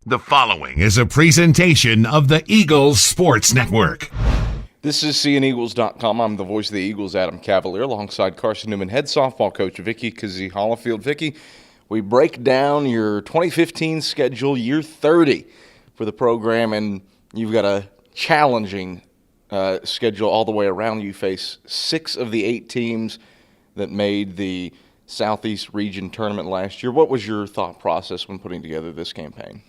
The following is a presentation of the Eagles Sports Network. This is CNEagles.com. I'm the voice of the Eagles, Adam Cavalier, alongside Carson-Newman head softball coach Vickee Kazee-Hollifield. Vickee, we break down your 2015 schedule, year 30 for the program, and you've got a challenging schedule all the way around. You face 6 of the 8 teams that made the Southeast Region tournament last year. What was your thought process when putting together this campaign?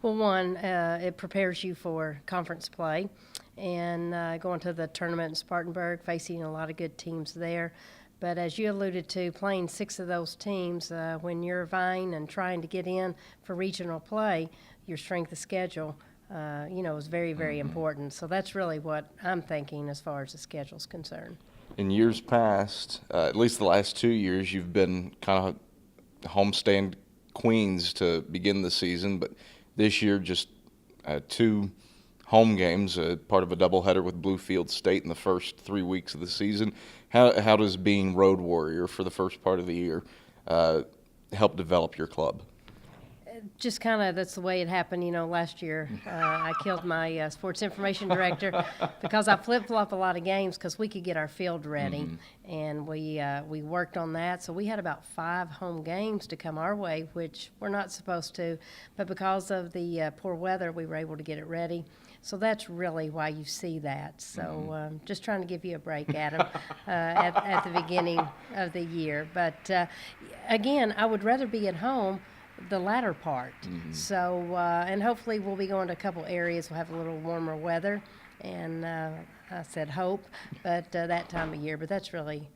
Well, one, it prepares you for conference play and going to the tournament in Spartanburg, facing a lot of good teams there. But as you alluded to, playing 6 of those teams, when you're vying and trying to get in for regional play, your strength of schedule, is very, very important. So that's really what I'm thinking as far as the schedule's concerned. In years past, at least the last 2 years, you've been kind of homestand queens to begin the season, but this year just 2 home games, part of a doubleheader with Bluefield State in the first 3 weeks of the season. How does being road warrior for the first part of the year help develop your club? Just kind of, that's the way it happened. Last year I killed my sports information director because I flip-flop a lot of games because we could get our field ready. And we worked on that. So we had about 5 home games to come our way, which we're not supposed to. But because of the poor weather, we were able to get it ready. So that's really why you see that. So just trying to give you a break, Adam, at the beginning of the year. But, again, I would rather be at home the latter part. So, and hopefully we'll be going to a couple areas. We'll have a little warmer weather, and I said hope, but that time of year. But that's really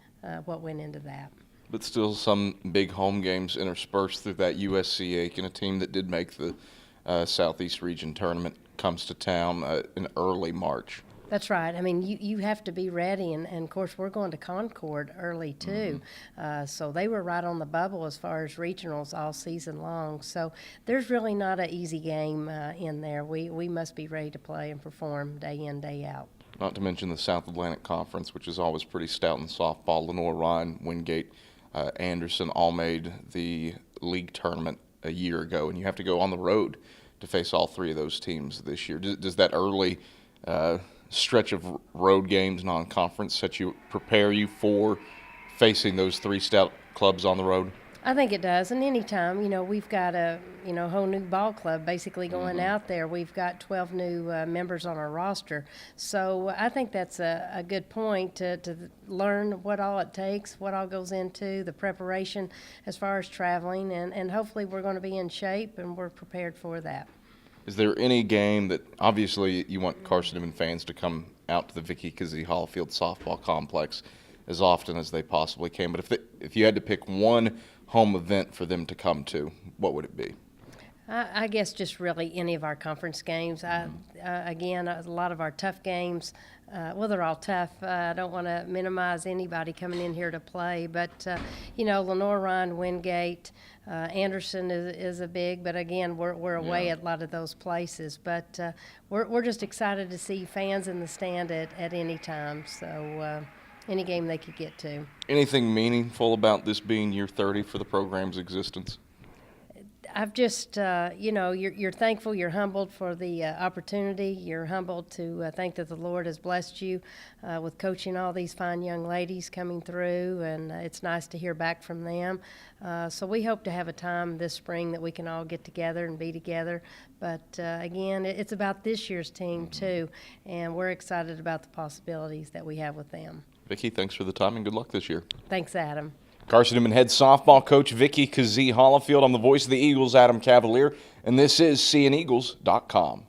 what went into that. But still some big home games interspersed through that USC and a team that did make the Southeast Region tournament comes to town in early March. That's right. I mean, you have to be ready, and of course, we're going to Concord early, too. So they were right on the bubble as far as regionals all season long. So there's really not an easy game in there. We must be ready to play and perform day in, day out. Not to mention the South Atlantic Conference, which is always pretty stout in softball. Lenore, Ryan, Wingate, Anderson all made the league tournament a year ago, and you have to go on the road to face all 3 of those teams this year. Does that early stretch of road games, non-conference, prepare you for facing those 3 stout clubs on the road? I think it does. And anytime, we've got a, whole new ball club basically going out there. We've got 12 new members on our roster. So I think that's a good point to learn what all it takes, what all goes into the preparation as far as traveling. And hopefully we're going to be in shape and we're prepared for that. Is there any game that, obviously you want Carson-Newman fans to come out to the Vickee Kazee-Hollifield softball complex as often as they possibly can, but if you had to pick one home event for them to come to, what would it be? I guess just really any of our conference games. Again, a lot of our tough games, they're all tough. I don't want to minimize anybody coming in here to play, but, Lenore, Ryan, Wingate, Anderson is a big, but again, we're away at a lot of those places. But we're just excited to see fans in the stand at any time, so any game they could get to. Anything meaningful about this being year 30 for the program's existence? I've just, you're thankful, you're humbled for the opportunity. You're humbled to think that the Lord has blessed you with coaching all these fine young ladies coming through, and it's nice to hear back from them. So we hope to have a time this spring that we can all get together and be together. But, again, it's about this year's team, too, and we're excited about the possibilities that we have with them. Vickee, thanks for the time and good luck this year. Thanks, Adam. Carson-Newman head softball coach Vickee Kazee-Hollifield. I'm the voice of the Eagles, Adam Cavalier, and this is CNEagles.com.